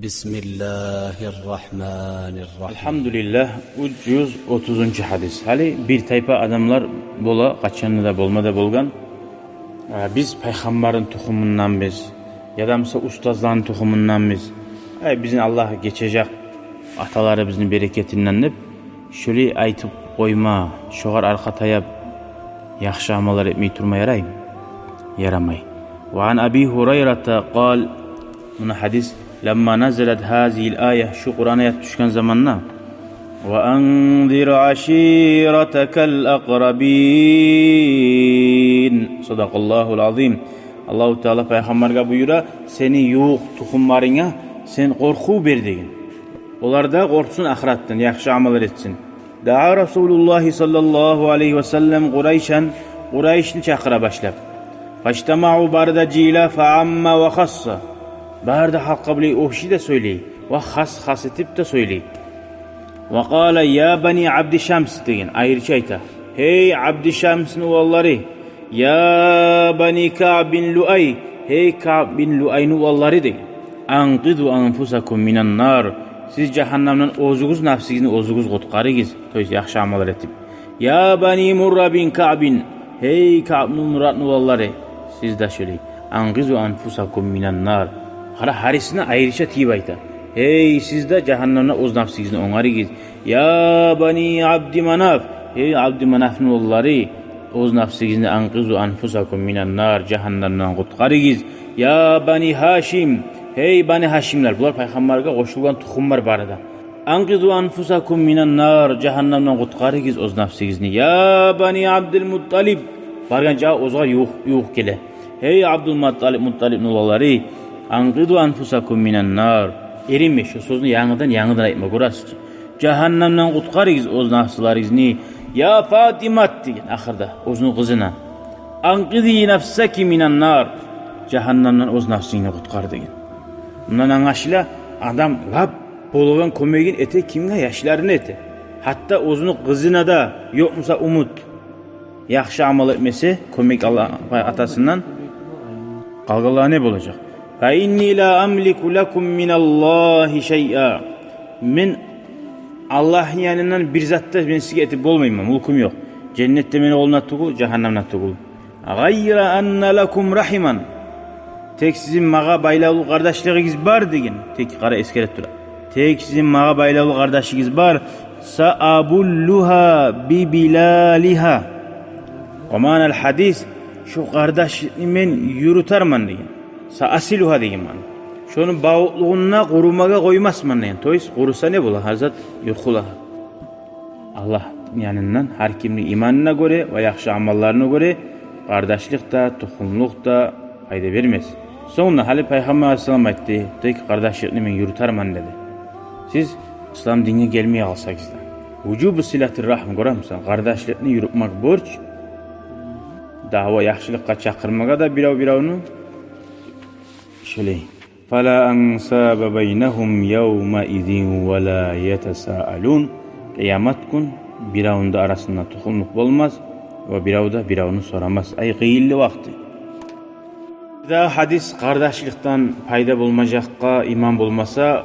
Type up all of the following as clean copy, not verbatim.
Bismillahirrahmanirrahim. Elhamdülillah 330. hadis. Hali bir tayfa adamlar bola kaçanı da bolmada bolgan. Biz peygamberin tohumundan biz. Yadamsa ustazların tohumundan biz. Bizim Allah geçecek ataları bizim bereketinden deb şöyle aytıp koyma, şoğar arka tayap yaxşı amalar etmeyi turma yaramay. Ve an Abi Hurayrata qal, buna hadis lamma nazalat hazil ayet, şu Kur'an ayet düşken zamanla ve anzir aşiretekel akrabin. Sadakallahul azim. Allahu Teala peygamberge buyura, seni yoğuk tukumlarına sen korku ver degin. Onlar da korksun ahirattan, yaxşı amalar etsin. Da'a Resulullah sallallahu aleyhi ve sellem Kureyş'ni çakıra başlap. Façtama'u barda cila fa'amma ve khassa. Barda halka bile ohşi de söyleyi ve has etip de söyleyi. Ve kâle ya bani Abdi Şams degin, ayırçı ayta. Hey Abdi Şams'ın oğulları, ya bani Ka'b bin Lu'ay, hey Ka'b bin Lu'ay'ın oğulları degin. Anqidu anfusakum minan nar. Siz cehennemden ozuğuz nafsinizni ozuğuz qutqarıgiz. Toys yaxşı amalar etip. Ya bani Murra bin Ka'bin, hey Ka'b bin Murra'nın oğulları, siz de şöyle. Anqidu anfusakum minan nar. Hara harisine ayrışa tiyip ayta. Hey siz de cehennemden oz nafsinizni onarıgiz. Ya bani Abdi Manaf, hey Abdi Manaf'ın oğulları, oz nafsinizni anqidu anfusakum minan nar. Cehennemden qutqarıgiz. Ya bani Haşim, hey bani Haşimler, bunlar peygamberge koşulgan tuxumlar barada. Anqidu anfusakum minan nar, cehennemden qutqarıgiz oz nafsinizni. Ya bani Abdülmuttalib, bargan jağı ozga yuq kele. Hey Abdülmuttalib'nin oğulları, anqidu anfusakum minan nar. Erinme şu sözünü yanıdan aytma görasız. Cehennemden qutqarıgiz oz nafslarınızı. Ya Fatimat degen ahırda ozunun kızına. Anqidi nafsaki minan nar. Cehennemden oz nafsını qutqar degen. Bundan anlaşıla adam lab bolgan kömegin ete kimge yaşlarını ete. Hatta ozunun kızına da yokmusa umut. Yaxşı amal etmesi kömek Allah atasından kalgalığa ne olacak? Fa inni la amliku lakum minallahi şey'a. Men Allah'ın yanından bir zatta ben size etip olmayayım, mulkum yok. Cennette meni oluna tugul, cehennemden tugul. Gayra anna lakum rahiman. Tek sizin mağa baylalı kardeşliğiniz var degin. Tek kara eskelet tura. Tek sizin mağa baylalı kardeşliğiniz var. Sa'abulluha bi bilaliha. Amanal hadis, şu kardeşliğini men yürüterman degin. Sa'asiluha degin man. Şunun bağlılığına korumaga koymasman degin. Toys korusa ne bula? Hazret yurkulaha. Allah yanından her kimli imanına göre ve yaxşı amallarına göre kardeşlik da, tohumluk da fayda vermez. Sonra hali Peygamber Aleyhisselam aytti, tek kardeşliğini men yürüterman dedi. Siz İslam dinine gelmeye alsakız da. Vücubu silatir rahim görür müsün? Kardeşliğini yürütmek borç. Dava yaxşılıkka çakırmaga da biravunu şöyle. Fala ansaba beynehum yevme izin ve la yetesaalun. Kıyamet gün biravunda arasında tohumluk olmaz ve biravda biravunu soramaz. Ay gıyilli vakti. Da hadis kardeşlikten fayda bulmacakka iman bulmasa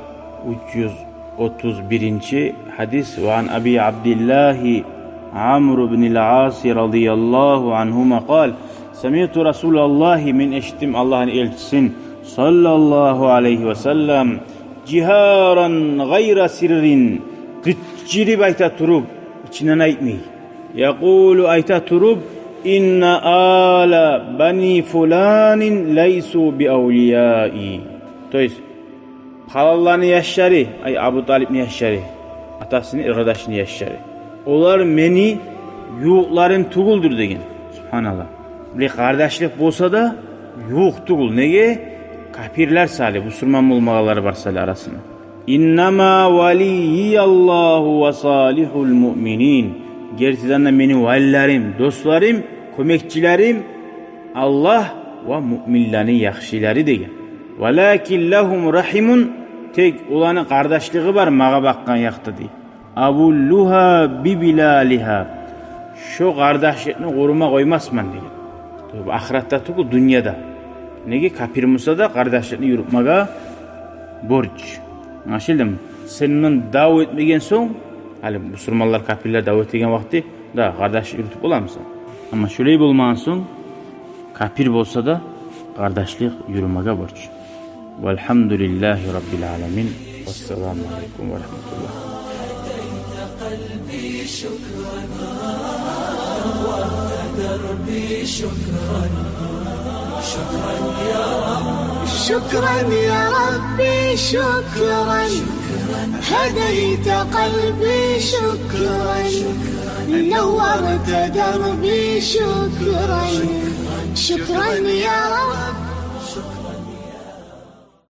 331. hadis ve an Abi Abdillahi Amr bin al-As radıyallahu anhuma kal semi'tu Resulullahi min eşittim Allah'ın elçisin sallallahu aleyhi ve sellem ciharan gayra sirrin gıcciri ayta turup içinden aytmay yaqulu ayta turup inna ala bani fulanin leysu bi awliyai. Toys halallarını yaşarı, ay Abu Talib'ni yaşarı, atasını kardeşini yaşarı. Onlar meni yuğların tuguldur degin. Subhanallah. Bir kardeşlik bolsa da yuğ tugul. Nege? Kafirler sali, Müslüman olmagaları var sali arasında. İnnama valiyyallahu ve salihul mu'minin. Gerçekten de meni valilerim, dostlarım, kömekçilerim Allah ve müminlerin yaxşileri degin. Velakin lahum rahimun, tek olanın kardeşliği var mağa bakkan yaktı diye. Abulluha bi bilaliha. Şu kardeşliğini koruma koymazman degin. Ahirette tuku dünyada. Nege kafir musa da kardeşliğini yürütmega borç. Anlaşıldı mı? Sen onu davet etmegen soň, hali musulmanlar kapirler davet etgen wagty da gardaş yürütüp bolamsın. Ama şöyle bolmagan soň, kapir bolsa da gardaşlyk yürümege borç. Velhamdülillahi rabbil alamin. Vesselamu aleykum ve rahmetullah. قلبي شكرا دربي شكرا شكرا يا رب شكرا يا ربي شكرا هديت قلبي شكرا نورت دربي شكرا شكرا يا رب